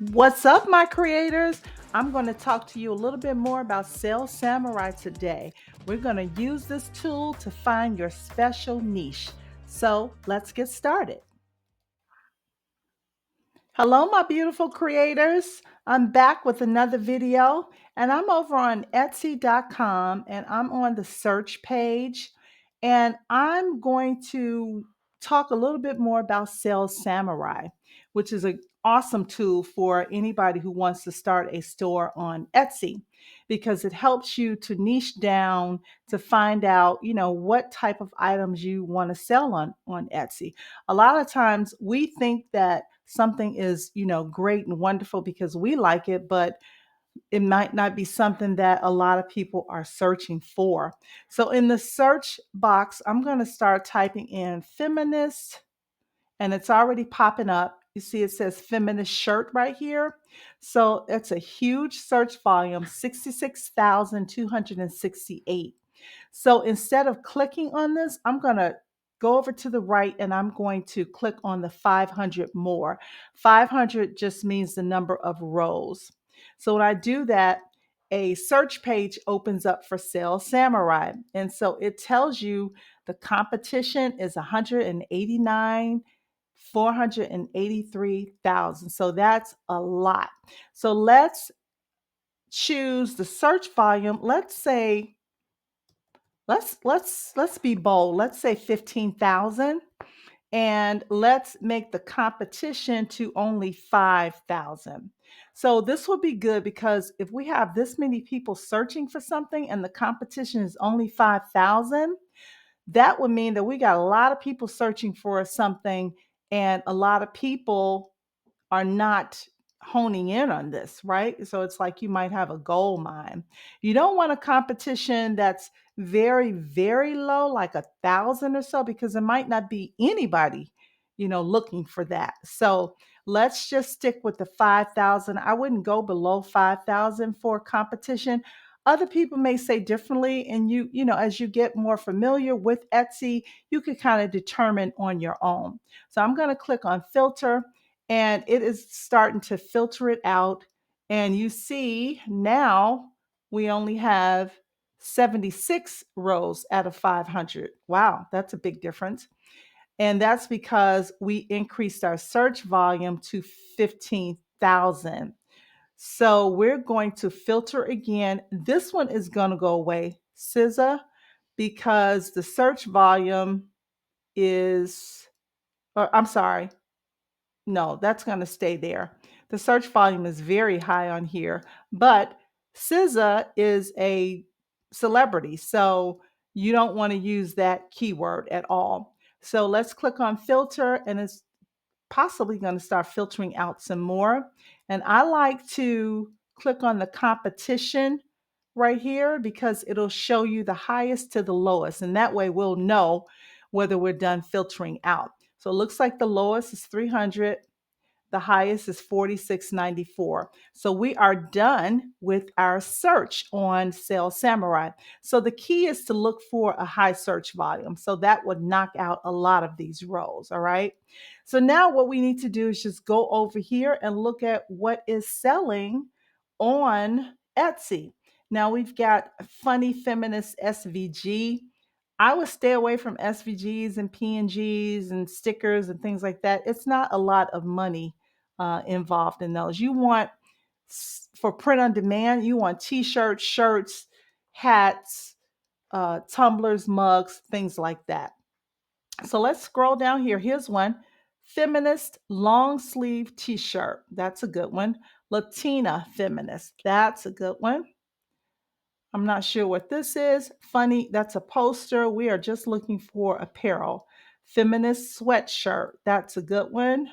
What's up, my creators? I'm going to talk to you a little bit more about Sales Samurai today. We're going to use this tool to find your special niche. So let's get started. Hello, my beautiful creators. I'm back with another video, and I'm over on Etsy.com and I'm on the search page. And I'm going to talk a little bit more about Sales Samurai, which is an awesome tool for anybody who wants to start a store on Etsy because it helps you to niche down to find out, what type of items you want to sell on Etsy. A lot of times we think that something is, great and wonderful because we like it, but it might not be something that a lot of people are searching for. So in the search box, I'm going to start typing in feminist, and it's already popping up. You see, it says feminist shirt right here. So it's a huge search volume, 66,268. So instead of clicking on this, I'm going to go over to the right and I'm going to click on the 500 more. 500 just means the number of rows. So when I do that, a search page opens up for Sales Samurai. And so it tells you the competition is 189, 483,000. So that's a lot. So let's choose the search volume. Let's say let's be bold. Let's say 15,000, and let's make the competition to only 5,000. So this will be good because if we have this many people searching for something and the competition is only 5,000, that would mean that we got a lot of people searching for something, and a lot of people are not honing in on this, right? So it's like you might have a gold mine. You don't want a competition that's very, very low, like 1,000 or so, because it might not be anybody, looking for that. So let's just stick with the 5,000. I wouldn't go below 5,000 for competition. Other people may say differently, and as you get more familiar with Etsy, you can kind of determine on your own. So I'm going to click on filter, and it is starting to filter it out. And you see now we only have 76 rows out of 500. Wow, that's a big difference. And that's because we increased our search volume to 15,000. So we're going to filter again. This one is going to go away, SZA, because the search volume is, or I'm sorry, no, that's going to stay there. The search volume is very high on here, but SZA is a celebrity, so you don't want to use that keyword at all. So let's click on filter, and it's possibly going to start filtering out some more. And I like to click on the competition right here because it'll show you the highest to the lowest. And that way we'll know whether we're done filtering out. So it looks like the lowest is 300. The highest is 46.94. So we are done with our search on Sales Samurai. So the key is to look for a high search volume. So that would knock out a lot of these rows. All right. So now what we need to do is just go over here and look at what is selling on Etsy. Now we've got Funny Feminist SVG. I would stay away from SVGs and PNGs and stickers and things like that. It's not a lot of money involved in those. You want, for print on demand, you want t-shirts, shirts, hats, tumblers, mugs, things like that. So let's scroll down here. Here's one: feminist long sleeve t-shirt. That's a good one. Latina feminist. That's a good one. I'm not sure what this is. Funny, that's a poster. We are just looking for apparel. Feminist sweatshirt. That's a good one.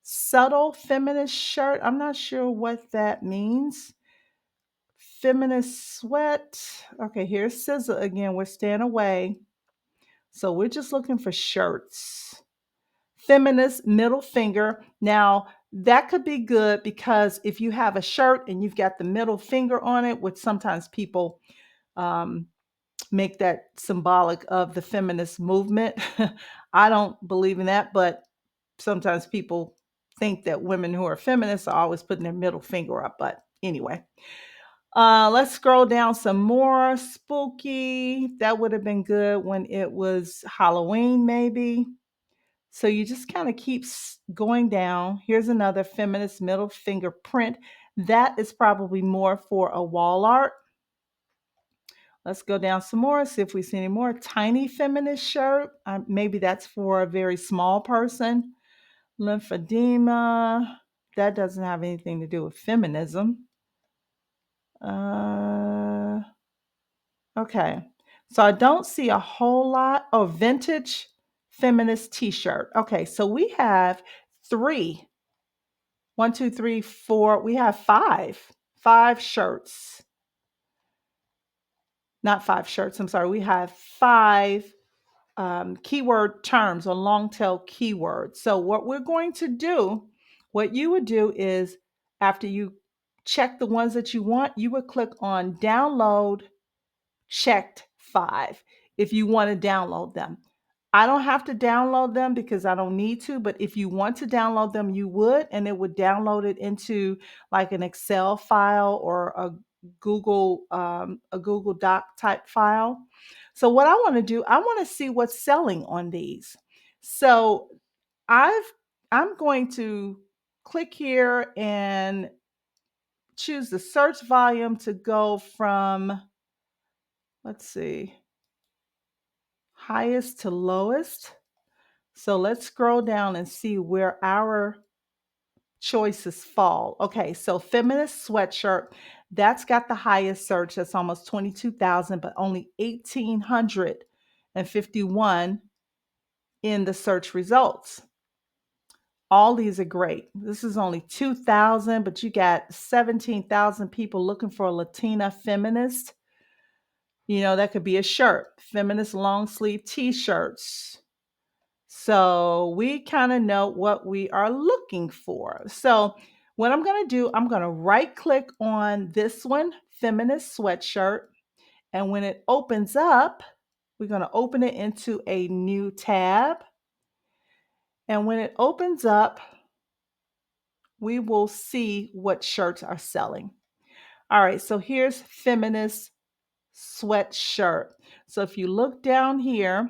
Subtle feminist shirt. I'm not sure what that means. Feminist sweat. Okay, here's SZA again. We're staying away. So we're just looking for shirts. Feminist middle finger. Now, that could be good because if you have a shirt and you've got the middle finger on it, which sometimes people um, make that symbolic of the feminist movement. I don't believe in that, but sometimes people think that women who are feminists are always putting their middle finger up, but anyway. Let's scroll down some more. Spooky. That would have been good when it was Halloween, maybe. So you just kind of keep going down. Here's another feminist middle finger print. That is probably more for a wall art. Let's go down some more, see if we see any more. Tiny feminist shirt. Maybe that's for a very small person. Lymphedema. That doesn't have anything to do with feminism. Okay. So I don't see a whole lot. Oh, vintage feminist t-shirt. Okay, so we have three. One, two, three, four. We have five shirts. Not five shirts. I'm sorry. We have five keyword terms or long tail keywords. So what we're going to do, what you would do is after you check the ones that you want, you would click on download checked five if you want to download them. I don't have to download them because I don't need to, but if you want to download them, you would, and it would download it into like an Excel file or a Google Doc type file. So what I want to do, I want to see what's selling on these. So I'm going to click here and choose the search volume to go from, let's see, highest to lowest. So let's scroll down and see where our choices fall. Okay, so feminist sweatshirt, that's got the highest search. That's almost 22,000, but only 1,851 in the search results. All these are great. This is only 2,000, but you got 17,000 people looking for a Latina feminist. You know, that could be a shirt, feminist long sleeve t-shirts. So we kind of know what we are looking for. So what I'm going to do, I'm going to right click on this one, feminist sweatshirt. And when it opens up, we're going to open it into a new tab. And when it opens up, we will see what shirts are selling. All right, so here's feminist sweatshirt. So if you look down here,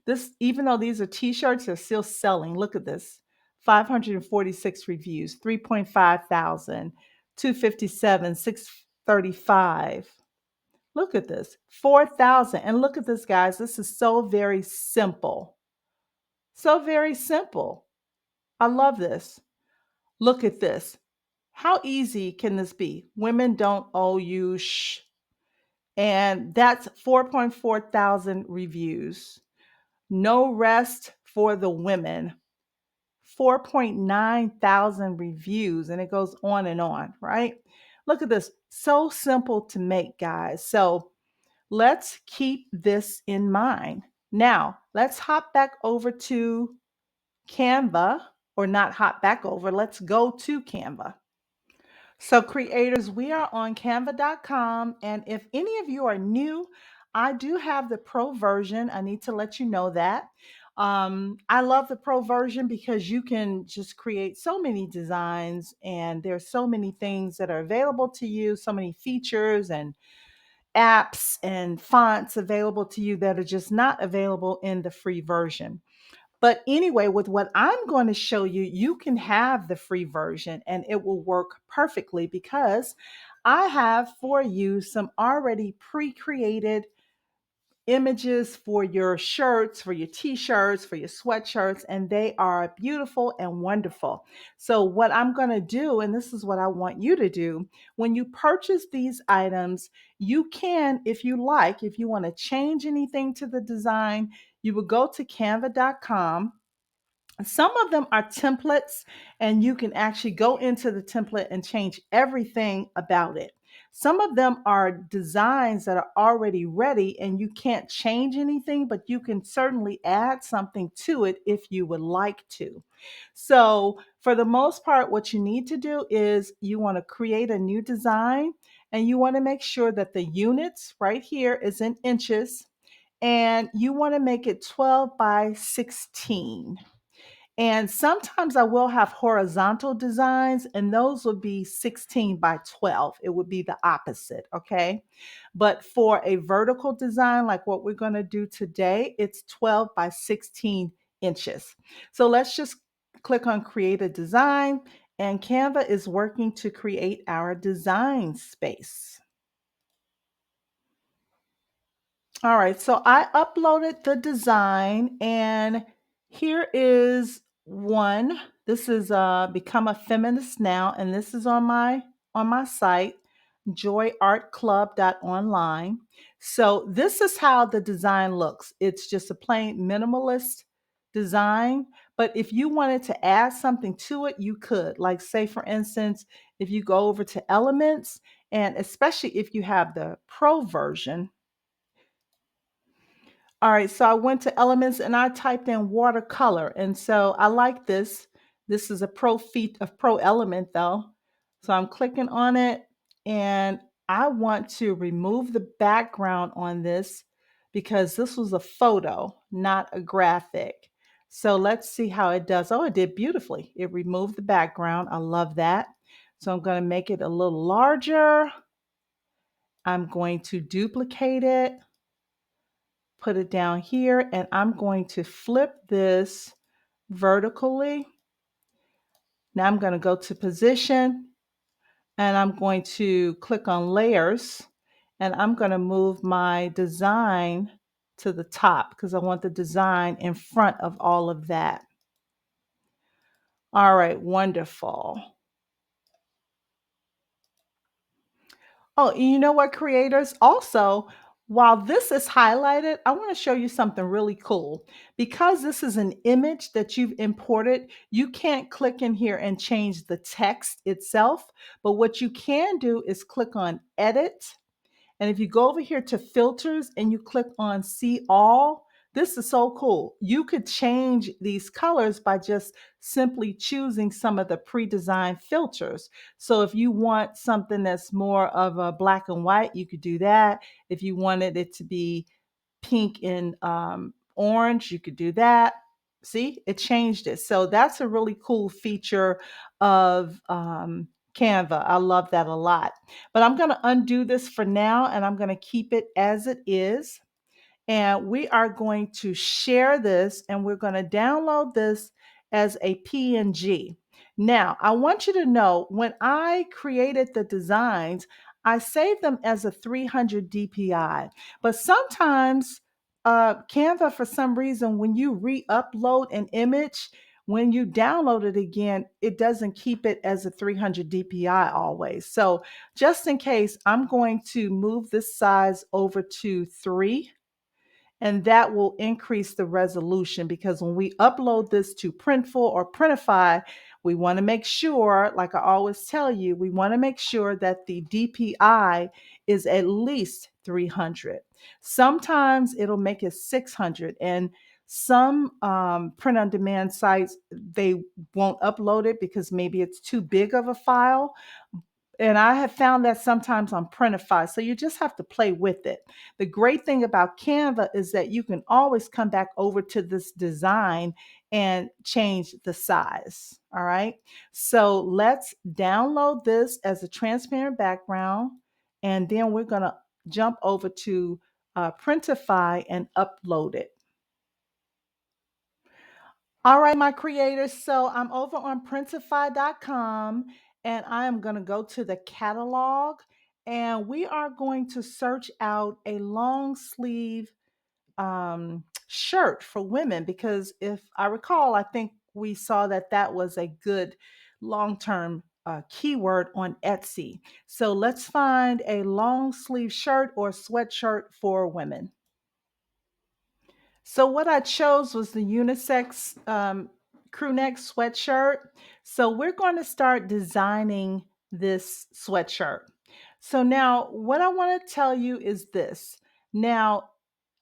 this, even though these are t-shirts, they're still selling. Look at this. 546 reviews, 3.5 thousand, 257, 635. Look at this, 4,000. And look at this, guys. This is so very simple. So very simple. I love this. Look at this. How easy can this be? Women don't owe you shh. And that's 4.4 thousand reviews. No rest for the women. 4.9 thousand reviews, and it goes on, right? Look at this. So simple to make, guys. So let's keep this in mind. Now, let's hop back over to Canva, or not hop back over. Let's go to Canva. So, creators, we are on canva.com. And if any of you are new, I do have the pro version. I need to let you know that. I love the pro version because you can just create so many designs, and there's so many things that are available to you, so many features and apps and fonts available to you that are just not available in the free version. But anyway, with what I'm going to show you, you can have the free version and it will work perfectly because I have for you some already pre-created images for your shirts, for your t-shirts, for your sweatshirts, and they are beautiful and wonderful. So what I'm going to do, and this is what I want you to do, when you purchase these items, you can, if you like, if you want to change anything to the design, you will go to canva.com. Some of them are templates, and you can actually go into the template and change everything about it. Some of them are designs that are already ready, and you can't change anything, but you can certainly add something to it if you would like to. So, for the most part, what you need to do is you want to create a new design, and you want to make sure that the units right here is in inches, and you want to make it 12 by 16. And sometimes I will have horizontal designs, and those would be 16 by 12. It would be the opposite, okay? But for a vertical design, like what we're going to do today, it's 12 by 16 inches. So let's just click on Create a Design, and Canva is working to create our design space. All right, so I uploaded the design and here is one. This is Become a Feminist Now, and this is on my site, joyartclub.online. So this is how the design looks. It's just a plain minimalist design, but if you wanted to add something to it, you could. Like say for instance, if you go over to Elements, and especially if you have the pro version. All right, so I went to Elements and I typed in watercolor. And so I like this. This is a pro element though. So I'm clicking on it and I want to remove the background on this because this was a photo, not a graphic. So let's see how it does. Oh, it did beautifully. It removed the background. I love that. So I'm going to make it a little larger. I'm going to duplicate it, put it down here, and I'm going to flip this vertically. Now I'm going to go to position and I'm going to click on layers and I'm going to move my design to the top because I want the design in front of all of that. All right, wonderful. Oh, you know what, creators? Also, while this is highlighted, I want to show you something really cool. Because this is an image that you've imported, you can't click in here and change the text itself. But what you can do is click on Edit, and if you go over here to filters and you click on see all, this is so cool. You could change these colors by just simply choosing some of the pre-designed filters. So if you want something that's more of a black and white, you could do that. If you wanted it to be pink and orange, you could do that. See, it changed it. So that's a really cool feature of Canva. I love that a lot. But I'm going to undo this for now and I'm going to keep it as it is. And we are going to share this and we're going to download this as a PNG. Now, I want you to know when I created the designs, I saved them as a 300 DPI. But sometimes Canva, for some reason, when you re-upload an image, when you download it again, it doesn't keep it as a 300 DPI always. So just in case, I'm going to move this size over to 3, and that will increase the resolution because when we upload this to Printful or Printify, we want to make sure, like I always tell you, we want to make sure that the DPI is at least 300. Sometimes it'll make it 600, and some print on demand sites, they won't upload it because maybe it's too big of a file. And I have found that sometimes on Printify. So you just have to play with it. The great thing about Canva is that you can always come back over to this design and change the size. All right. So let's download this as a transparent background. And then we're going to jump over to Printify and upload it. All right, my creators. So I'm over on printify.com and I am going to go to the catalog and we are going to search out a long sleeve shirt for women because if I recall, I think we saw that that was a good long term keyword on Etsy. So let's find a long sleeve shirt or sweatshirt for women. So what I chose was the unisex crew neck sweatshirt. So we're going to start designing this sweatshirt. So now what I want to tell you is this. Now,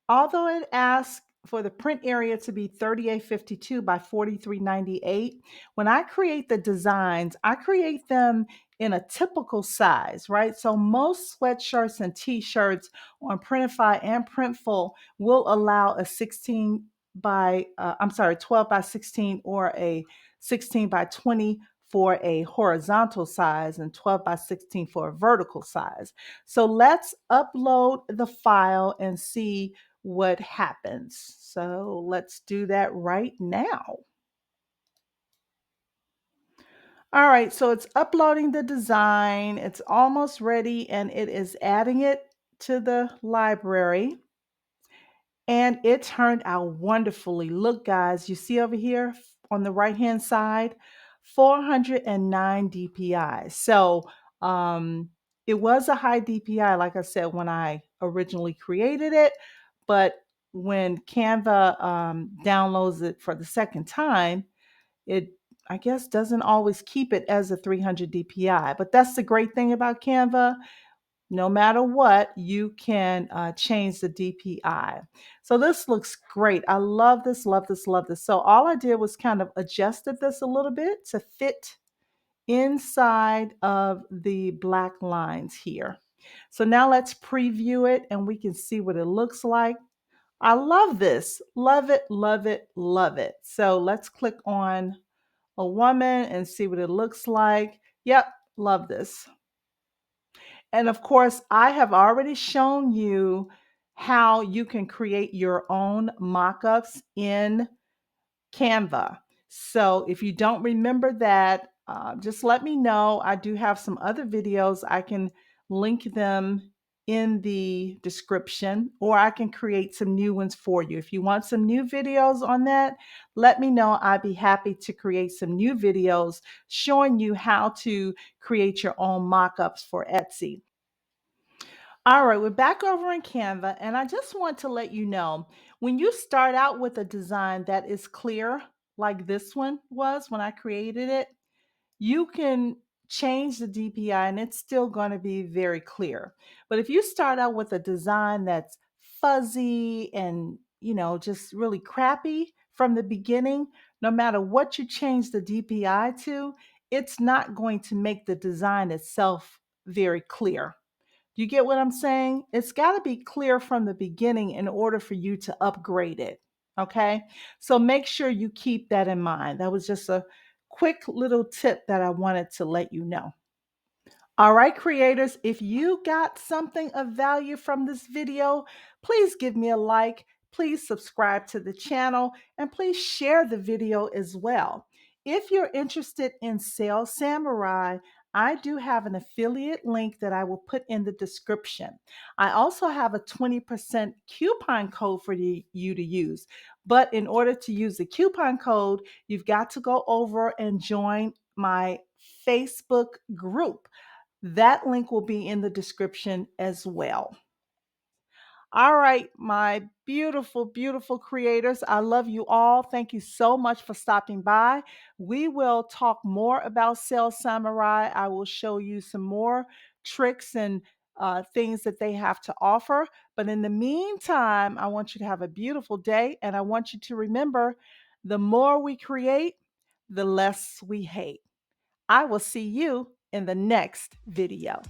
although it asks for the print area to be 3852 by 4398, when I create the designs, I create them in a typical size, right? So most sweatshirts and t-shirts on Printify and Printful will allow a 16 I'm sorry, 12 by 16 or a 16 by 20 for a horizontal size and 12 by 16 for a vertical size. So let's upload the file and see what happens. So let's do that right now. All right, so it's uploading the design. It's almost ready and it is adding it to the library. And it turned out wonderfully. Look, guys, you see over here on the right-hand side, 409 DPI. So it was a high DPI, like I said, when I originally created it. But when Canva downloads it for the second time, it, I guess, doesn't always keep it as a 300 DPI. But that's the great thing about Canva. No matter what, you can change the DPI. So this looks great. I love this, love this, love this. So all I did was kind of adjusted this a little bit to fit inside of the black lines here. So now let's preview it and we can see what it looks like. I love this. Love it, love it, love it. So let's click on a woman and see what it looks like. Yep, love this. And of course, I have already shown you how you can create your own mock-ups in Canva. So if you don't remember that, just let me know. I do have some other videos. I can link them in the description, or I can create some new ones for you. If you want some new videos on that, let me know. I'd be happy to create some new videos showing you how to create your own mock-ups for Etsy. All right, we're back over in Canva, and I just want to let you know, when you start out with a design that is clear, like this one was when I created it, you can change the DPI and it's still going to be very clear. But if you start out with a design that's fuzzy and, just really crappy from the beginning, no matter what you change the DPI to, it's not going to make the design itself very clear. You get what I'm saying? It's got to be clear from the beginning in order for you to upgrade it. Okay. So make sure you keep that in mind. That was just a quick little tip that I wanted to let you know. All right, creators, if you got something of value from this video, please give me a like, please subscribe to the channel, and please share the video as well. If you're interested in Sales Samurai, I do have an affiliate link that I will put in the description. I also have a 20% coupon code for you to use. But in order to use the coupon code, you've got to go over and join my Facebook group. That link will be in the description as well. All right, my beautiful, beautiful creators. I love you all. Thank you so much for stopping by. We will talk more about Sales Samurai. I will show you some more tricks and things that they have to offer. But in the meantime, I want you to have a beautiful day. And I want you to remember, the more we create, the less we hate. I will see you in the next video.